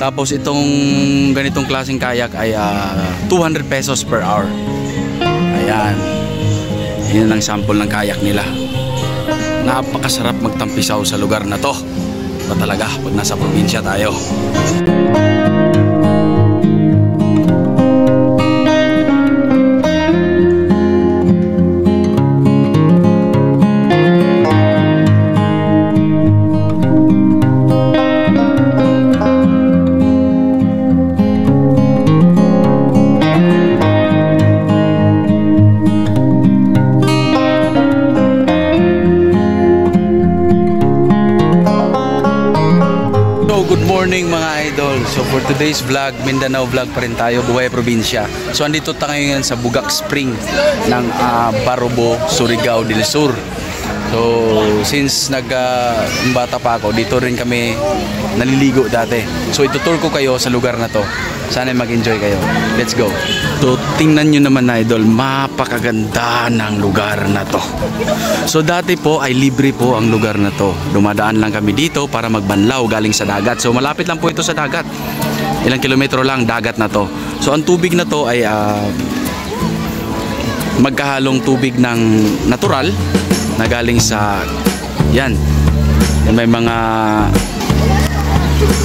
Tapos itong ganitong klaseng kayak ay 200 pesos per hour. Ayan. Yan ang sample ng kayak nila. Napakasarap magtampisaw sa lugar na to. Ito talaga pag nasa probinsya tayo. Good morning mga idol. So for today's vlog, Mindanao vlog pa rin tayo, buhay probinsya. So andito tayo ngayon sa Bugak Spring ng Barobo, Surigao del Sur. So since bata pa ako, dito rin kami naliligo dati. So itutur ko kayo sa lugar na to. Sana mag-enjoy kayo. Let's go. So tingnan nyo naman idol, mapakaganda ng lugar na to. So dati po ay libre po ang lugar na to. Dumadaan lang kami dito para magbanlaw galing sa dagat. So malapit lang po ito sa dagat. Ilang kilometro lang dagat na to. So ang tubig na to ay magkahalong tubig ng natural na galing sa yan.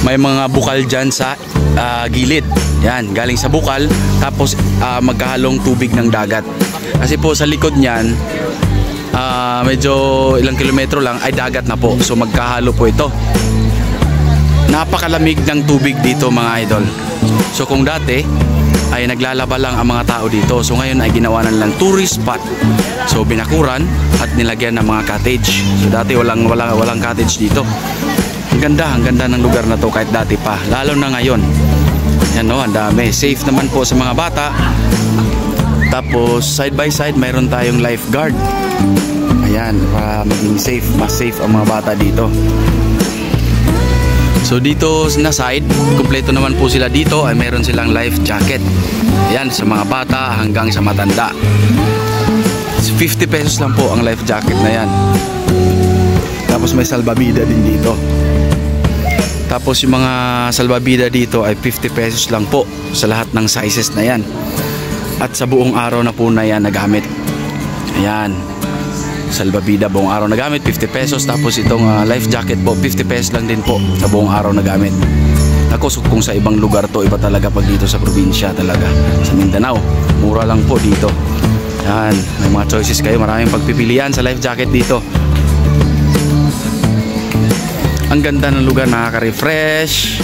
May mga bukal dyan sa gilid. Yan, galing sa bukal. Tapos magkahalong tubig ng dagat. Kasi po sa likod niyan, medyo ilang kilometro lang ay dagat na po. So magkahalo po ito. Napakalamig ng tubig dito mga idol. So kung dati ay naglalaba lang ang mga tao dito, so ngayon ay ginawa na lang tourist spot. So binakuran at nilagyan ng mga cottage. So dati walang cottage dito. Ang ganda ng lugar na to kahit dati pa, lalo na ngayon. Yan no, ang dami. Safe naman po sa mga bata. Tapos side by side mayroon tayong lifeguard. Ayan, para maging safe, mas safe ang mga bata dito. So dito na side, kumpleto naman po sila dito, ay meron silang life jacket. Ayan, sa mga bata hanggang sa matanda. 50 pesos lang po ang life jacket na yan. Tapos may salbabida din dito. Tapos yung mga salbabida dito ay 50 pesos lang po sa lahat ng sizes na yan. At sa buong araw na po na yan nagamit. Ayan, salbabida buong araw nagamit, 50 pesos. Tapos itong life jacket po, 50 pesos lang din po sa buong araw nagamit. Ako, so kung sa ibang lugar to, iba talaga pag dito sa probinsya talaga. Sa Mindanao, mura lang po dito. Yan, may mga choices kayo, maraming pagpipilian sa life jacket dito. Ang ganda ng lugar, nakaka-refresh.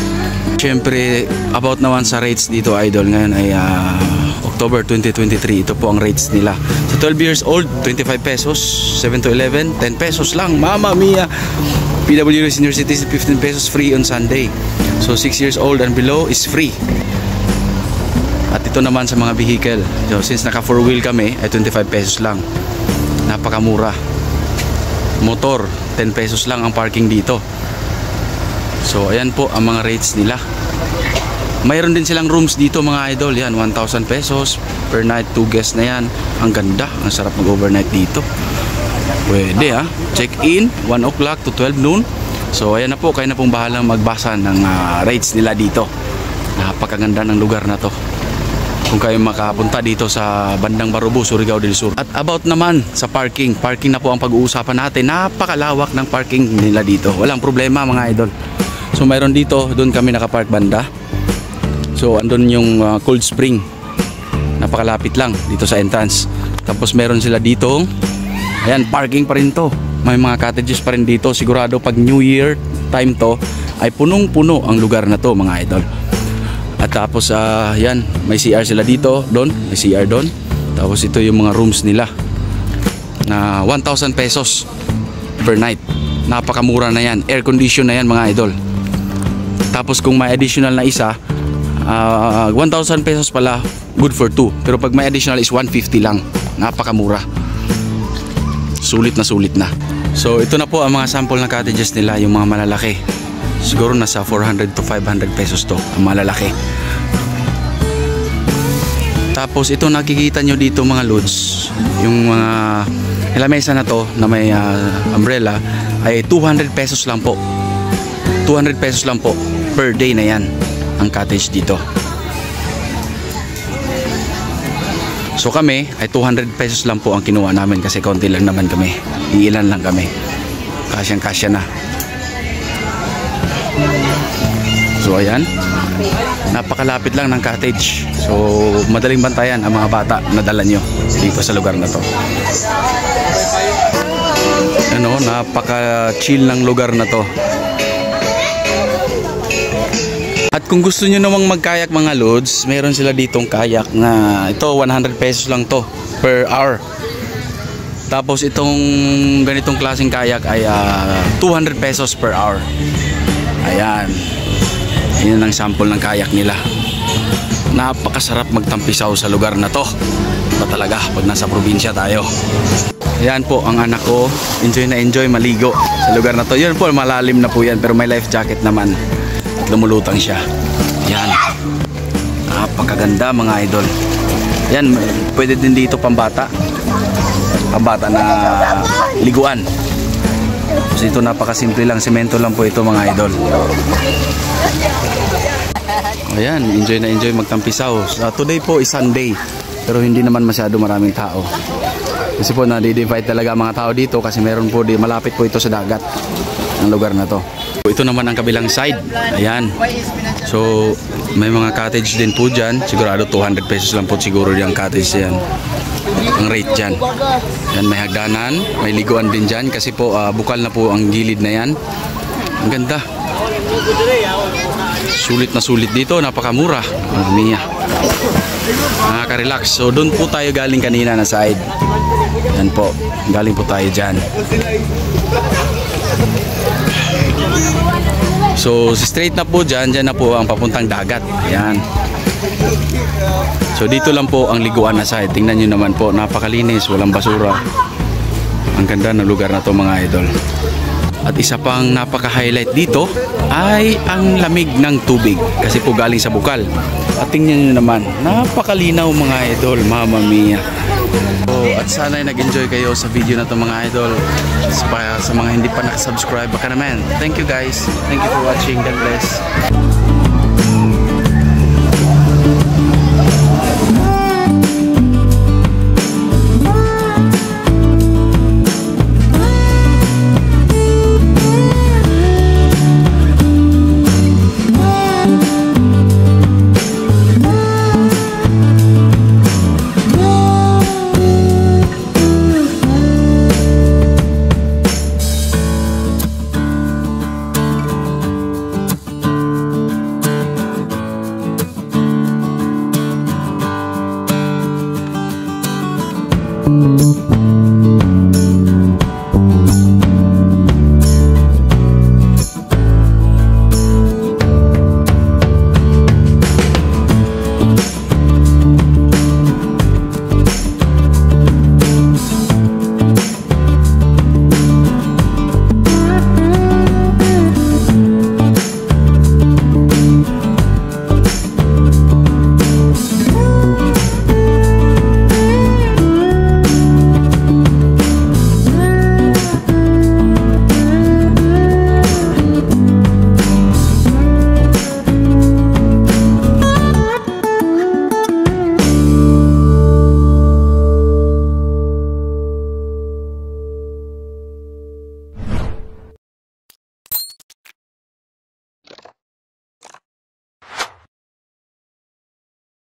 Siyempre, about naman sa rates dito idol, ngayon ay October 2023, ito po ang rates nila. Sa 12 years old, 25 pesos, 7 to 11, 10 pesos lang, mama mia. PWD Senior Citizen, 15 pesos free on Sunday. So 6 years old and below is free. At ito naman sa mga vehicle, so since naka 4-wheel kami, ay 25 pesos lang. Napakamura. Motor, 10 pesos lang ang parking dito. So ayan po ang mga rates nila. Mayroon din silang rooms dito mga idol. Yan, 1,000 pesos per night, 2 guests na yan. Ang ganda, ang sarap mag-overnight dito. Pwede check in 1 o'clock to 12 noon. So ayan na po, kayo na pong bahalang magbasa ng rates nila dito. Napakaganda ng lugar na to. Kung kayo makapunta dito sa bandang Barobo, Surigao del Sur. At about naman sa parking na po ang pag-uusapan natin. Napakalawak ng parking nila dito. Walang problema mga idol. So mayroon dito, doon kami nakapark banda. So andun yung Cold Spring. Napakalapit lang dito sa entrance. Tapos meron sila dito. Ayan, parking pa rin to. May mga cottages pa rin dito. Sigurado pag New Year time to ay punong-puno ang lugar na to mga idol. At tapos yan, may CR sila dito, doon, may CR doon. Tapos ito yung mga rooms nila na 1,000 pesos per night. Napakamura na yan. Air condition na yan mga idol. Tapos kung may additional na isa, 1,000 pesos pala, good for 2. Pero pag may additional is 150 lang. Napakamura. Sulit na. So ito na po ang mga sample ng cottages nila, yung mga malalaki. Siguro nasa 400 to 500 pesos to, ang malalaki. Tapos ito nakikita nyo dito mga loads, yung mga lamesa na to na may umbrella ay 200 pesos lang po. 200 pesos lang po per day na yan. ang cottage dito. So kami ay 200 pesos lang po ang kinuha namin kasi konti lang naman kami. Iilan lang kami. Kasyang-kasya na. So ayan, napakalapit lang ng cottage. So madaling bantayan ang mga bata na dala nyo dito sa lugar na to. Ano, napaka-chill ng lugar na to. At kung gusto nyo namang magkayak mga lods, meron sila ditong kayak na ito 100 pesos lang to per hour. Tapos itong ganitong klaseng kayak ay 200 pesos per hour. Ayan. Yan ang sample ng kayak nila. Napakasarap magtampisaw sa lugar na to. Ito talaga pag nasa probinsya tayo. Ayan po ang anak ko. Enjoy na enjoy maligo sa lugar na to. Yun po malalim na po yan pero may life jacket naman. At lumulutang siya. Yan. Napakaganda mga idol. Yan, pwede din dito pambata. Pambata na liguan. So ito napakasimple lang, semento lang po ito mga idol. Ayan, enjoy na enjoy magtampisaw. Today po is Sunday, pero hindi naman masyado maraming tao. Kasi po nadi-divide talaga mga tao dito kasi meron po malapit po ito sa dagat ang lugar na to. Ito naman ang kabilang side. Ayan. So may mga cottage din po dyan. Sigurado 200 pesos lang po siguro yung cottage yan. Ang rate dyan. Yan, may hagdanan, may liguan din dyan kasi po bukal na po ang gilid na yan. Ang ganda. Sulit na sulit dito, napakamura. Mia. Nakaka-relax. So doon po tayo galing kanina na side. Yan po, galing po tayo dyan. So straight na po dyan na po ang papuntang dagat. Yan. So dito lang po ang liguan na side. Tingnan nyo naman po, napakalinis, walang basura. Ang ganda ng lugar na to mga idol. At isa pang napaka-highlight dito ay ang lamig ng tubig kasi po galing sa bukal. At tingnan nyo naman, napakalinaw mga idol, mama mia. So, at sana ay nag-enjoy kayo sa video na to mga idol. Sa mga hindi pa nakasubscribe, baka naman. Thank you guys. Thank you for watching. God bless.